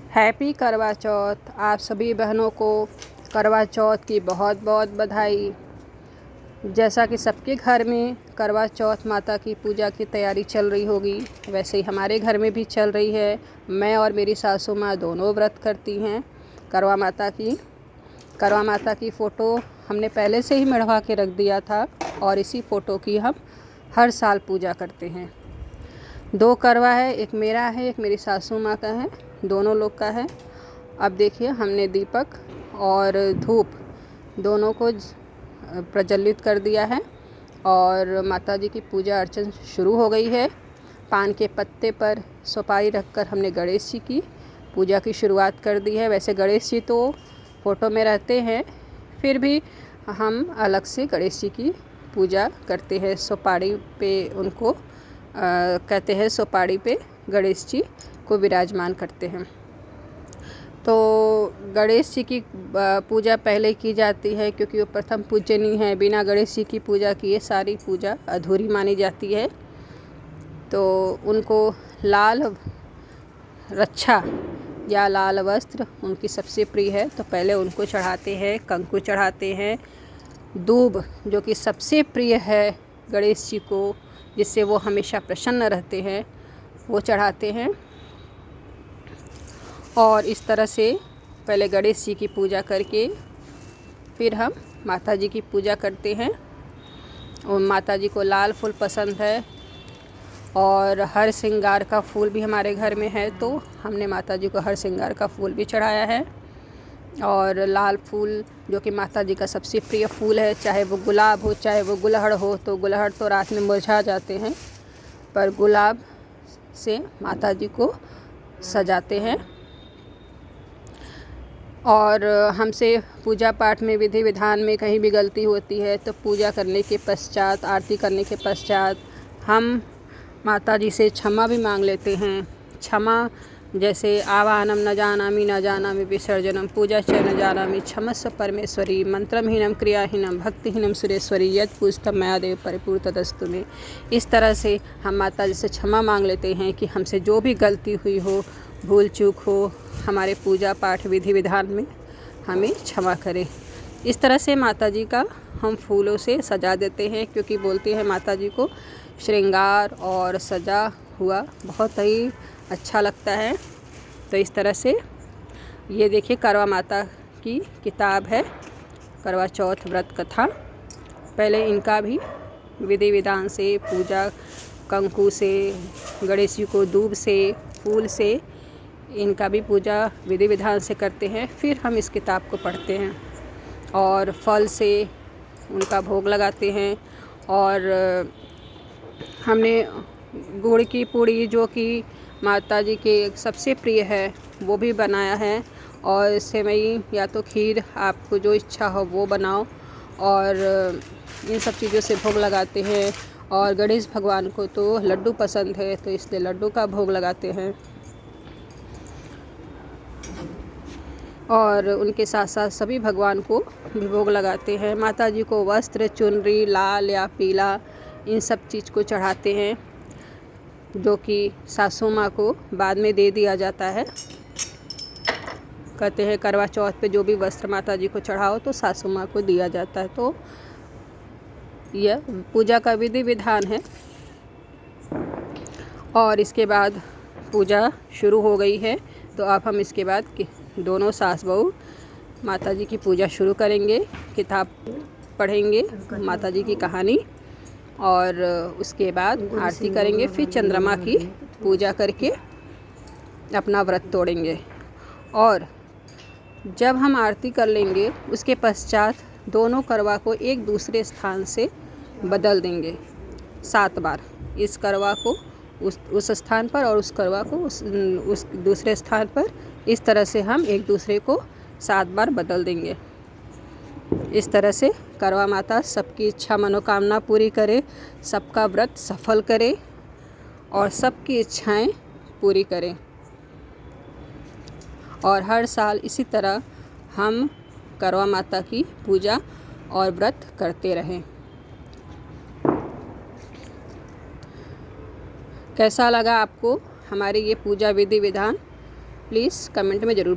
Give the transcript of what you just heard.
Happy करवा चौथ। आप सभी बहनों को करवा चौथ की बहुत बहुत बधाई। जैसा कि सबके घर में करवा चौथ माता की पूजा की तैयारी चल रही होगी, वैसे ही हमारे घर में भी चल रही है। मैं और मेरी सासू माँ दोनों व्रत करती हैं करवा माता की। करवा माता की फ़ोटो हमने पहले से ही मढ़वा के रख दिया था और इसी फ़ोटो की हम हर साल पूजा करते हैं। 2 करवा है, एक मेरा है, एक मेरी सासू माँ का है, दोनों लोग का है। अब देखिए हमने दीपक और धूप दोनों को प्रज्वलित कर दिया है और माता जी की पूजा अर्चन शुरू हो गई है। पान के पत्ते पर सुपारी रखकर हमने गणेश जी की पूजा की शुरुआत कर दी है। वैसे गणेश जी तो फ़ोटो में रहते हैं, फिर भी हम अलग से गणेश जी की पूजा करते हैं। सुपारी पे उनको कहते हैं, सुपारी पे गणेश जी को विराजमान करते हैं। तो गणेश जी की पूजा पहले की जाती है क्योंकि वो प्रथम पूजनीय है। बिना गणेश जी की पूजा किए सारी पूजा अधूरी मानी जाती है। तो उनको लाल रक्षा या लाल वस्त्र उनकी सबसे प्रिय है, तो पहले उनको चढ़ाते हैं। कंकु चढ़ाते हैं, दूब जो कि सबसे प्रिय है गणेश जी को, जिससे वो हमेशा प्रसन्न रहते हैं, वो चढ़ाते हैं। और इस तरह से पहले गणेश जी की पूजा करके फिर हम माता जी की पूजा करते हैं। और माता जी को लाल फूल पसंद है और हर श्रृंगार का फूल भी हमारे घर में है, तो हमने माता जी को हर श्रृंगार का फूल भी चढ़ाया है। और लाल फूल जो कि माता जी का सबसे प्रिय फूल है, चाहे वो गुलाब हो चाहे वो गुलहड़ हो। तो गुलहड़ तो रात में मुरझा जाते हैं, पर गुलाब से माता जी को सजाते हैं। और हमसे पूजा पाठ में विधि विधान में कहीं भी गलती होती है तो पूजा करने के पश्चात, आरती करने के पश्चात हम माता जी से क्षमा भी मांग लेते हैं। क्षमा जैसे आवाहनम न जानामि विसर्जनम पूजा च न जानामि क्षमस्व परमेश्वरी मंत्रमहीनम क्रियाहीनम भक्तिहीनम सुरेश्वरी यद पूजतम मया देव परिपूर्ण तदस्तु में। इस तरह से हम माता जी से क्षमा मांग लेते हैं कि हमसे जो भी गलती हुई हो, भूल चूक हो, हमारे पूजा पाठ विधि विधान में हमें क्षमा करें। इस तरह से माता जी का हम फूलों से सजा देते हैं, क्योंकि बोलते हैं माता जी को श्रृंगार और सजा हुआ बहुत ही अच्छा लगता है। तो इस तरह से ये देखिए करवा माता की किताब है, करवा चौथ व्रत कथा। पहले इनका भी विधि विधान से पूजा, कंकु से, गणेश जी को दूब से, फूल से, इनका भी पूजा विधि विधान से करते हैं। फिर हम इस किताब को पढ़ते हैं और फल से उनका भोग लगाते हैं। और हमने गुड़ की पूड़ी जो कि माता जी के सबसे प्रिय है वो भी बनाया है। और सेवई या तो खीर, आपको जो इच्छा हो वो बनाओ, और इन सब चीज़ों से भोग लगाते हैं। और गणेश भगवान को तो लड्डू पसंद है, तो इसलिए लड्डू का भोग लगाते हैं। और उनके साथ साथ सभी भगवान को भी भोग लगाते हैं। माता जी को वस्त्र, चुनरी लाल या पीला, इन सब चीज़ को चढ़ाते हैं, जो कि सासू माँ को बाद में दे दिया जाता है। कहते हैं करवा चौथ पे जो भी वस्त्र माता जी को चढ़ाओ तो सासू माँ को दिया जाता है। तो यह पूजा का विधि विधान है। और इसके बाद पूजा शुरू हो गई है, तो अब हम इसके बाद दोनों सास बहू माता जी की पूजा शुरू करेंगे। किताब पढ़ेंगे माता जी की कहानी, और उसके बाद आरती करेंगे। फिर चंद्रमा की पूजा करके अपना व्रत तोड़ेंगे। और जब हम आरती कर लेंगे उसके पश्चात दोनों करवा को एक दूसरे स्थान से बदल देंगे 7 बार। इस करवा को उस स्थान पर और उस करवा को उस दूसरे स्थान पर। इस तरह से हम एक दूसरे को 7 बार बदल देंगे। इस तरह से करवा माता सबकी इच्छा मनोकामना पूरी करे, सबका व्रत सफल करे और सबकी इच्छाएं पूरी करें। और हर साल इसी तरह हम करवा माता की पूजा और व्रत करते रहें। कैसा लगा आपको हमारी ये पूजा विधि विधान? प्लीज़ कमेंट में ज़रूर